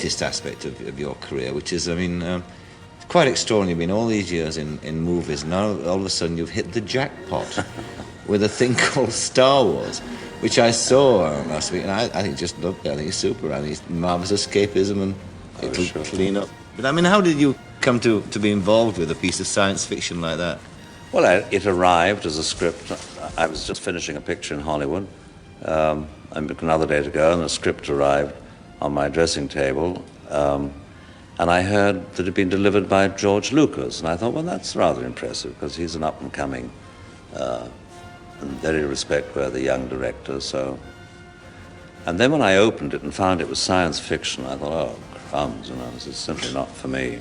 latest aspect of your career, which is, I mean, quite extraordinary. I mean, all these years in movies, now all of a sudden you've hit the jackpot with a thing called Star Wars, which I saw last week, and I think just loved it. I think it's super. I think it's marvellous escapism and it'll clean up. But I mean, how did you come to be involved with a piece of science fiction like that? Well, it arrived as a script. I was just finishing a picture in Hollywood another day to go, and the script arrived on my dressing table. And I heard that it had been delivered by George Lucas, and I thought, well, that's rather impressive, because he's an up-and-coming, and very respect-worthy young director, so... And then when I opened it and found it was science fiction, I thought, oh, crumbs, you know, this is simply not for me.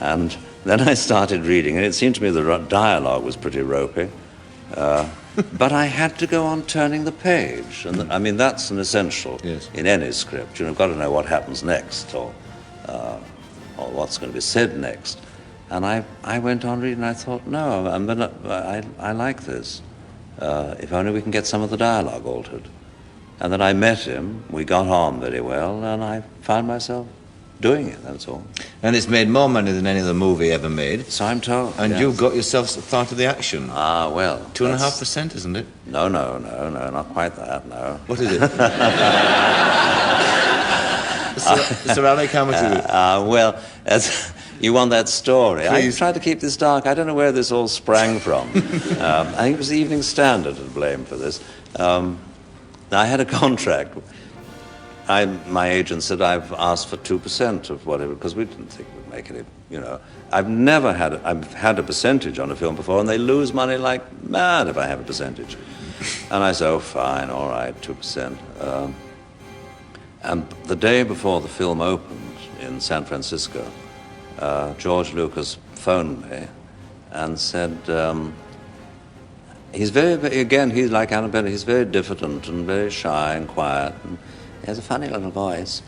And then I started reading, and it seemed to me the dialogue was pretty ropey, but I had to go on turning the page, and I mean, that's an essential in any script. You've got to know what happens next, or what's going to be said next. And I went on reading, and I thought, no, I like this. If only we can get some of the dialogue altered. And then I met him, we got on very well, and I found myself doing it, that's all. And it's made more money than any other movie ever made. So I'm told. And yes. you've got yourself part of the action. Ah, well. 2.5%, isn't it? No, not quite that, no. What is it? Sir Alec, how much is it? Well, you want that story. Please. I tried to keep this dark. I don't know where this all sprang from. I think it was the Evening Standard to blame for this. I had a contract. My agent said, I've asked for 2% of whatever, because we didn't think we'd make any, you know. I've had a percentage on a film before, and they lose money like mad if I have a percentage. And I said, oh, fine, all right, 2%. And the day before the film opened in San Francisco, George Lucas phoned me and said, he's he's like Alan Bennett, he's very diffident and very shy and quiet, and he has a funny little voice.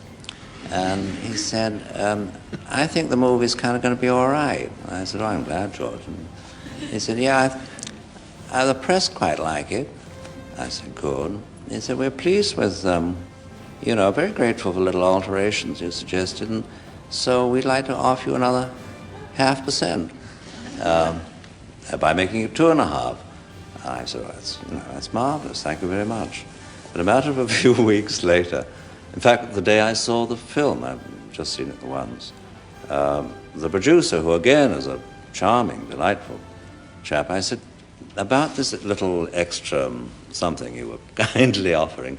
And he said, I think the movie's kind of going to be all right. And I said, oh, I'm glad, George. And he said, yeah, the press quite like it. I said, good. He said, we're pleased with, you know, very grateful for little alterations you suggested, and so we'd like to offer you another 0.5%. By making it 2.5. I said, well, that's marvelous, thank you very much. But a matter of a few weeks later, in fact, the day I saw the film, I've just seen it the once, the producer, who again is a charming, delightful chap, I said, about this little extra something you were kindly offering,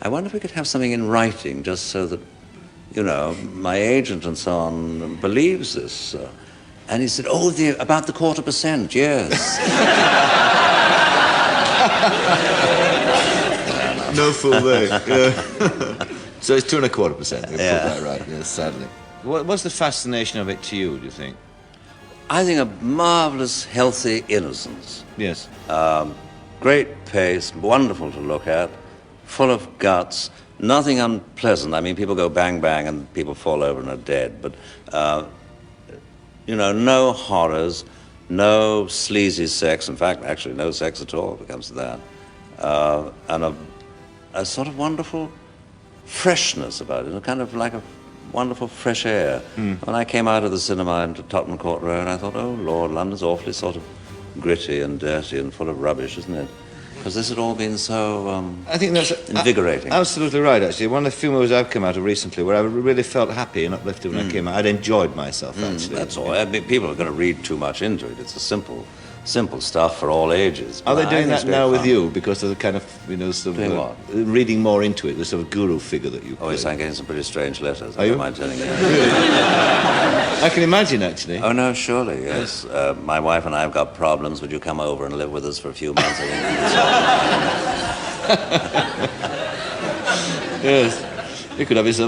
I wonder if we could have something in writing, just so that, you know, my agent and so on believes this. And he said, oh, about the 0.25%, yes. No fool there. Yeah. So it's 2.25%. We'll put that right, yes, sadly. What's the fascination of it to you, do you think? I think a marvelous, healthy innocence. Yes. Great pace, wonderful to look at, full of guts, nothing unpleasant. I mean, people go bang, bang, and people fall over and are dead, but, you know, no horrors, no sleazy sex. In fact, actually, no sex at all if it comes to that. And a sort of wonderful freshness about it, a kind of like a wonderful fresh air. When I came out of the cinema into Tottenham Court Road, I thought, oh, Lord, London's awfully sort of gritty and dirty and full of rubbish, isn't it? Because this had all been so I think that's invigorating. Absolutely right, actually. One of the few movies I've come out of recently where I really felt happy and uplifted when I came out. I'd enjoyed myself, actually. That's all. I mean, people are going to read too much into it. It's a simple stuff for all ages. Are they doing that now with you because of the kind of, you know, sort doing of what? Reading more into it, the sort of guru figure that you play? Oh, yes, I'm getting some pretty strange letters. Are you? I don't mind telling you. Really? I can imagine, actually. Oh, no, surely, yes. My wife and I have got problems. Would you come over and live with us for a few months? Yes. You could have yourself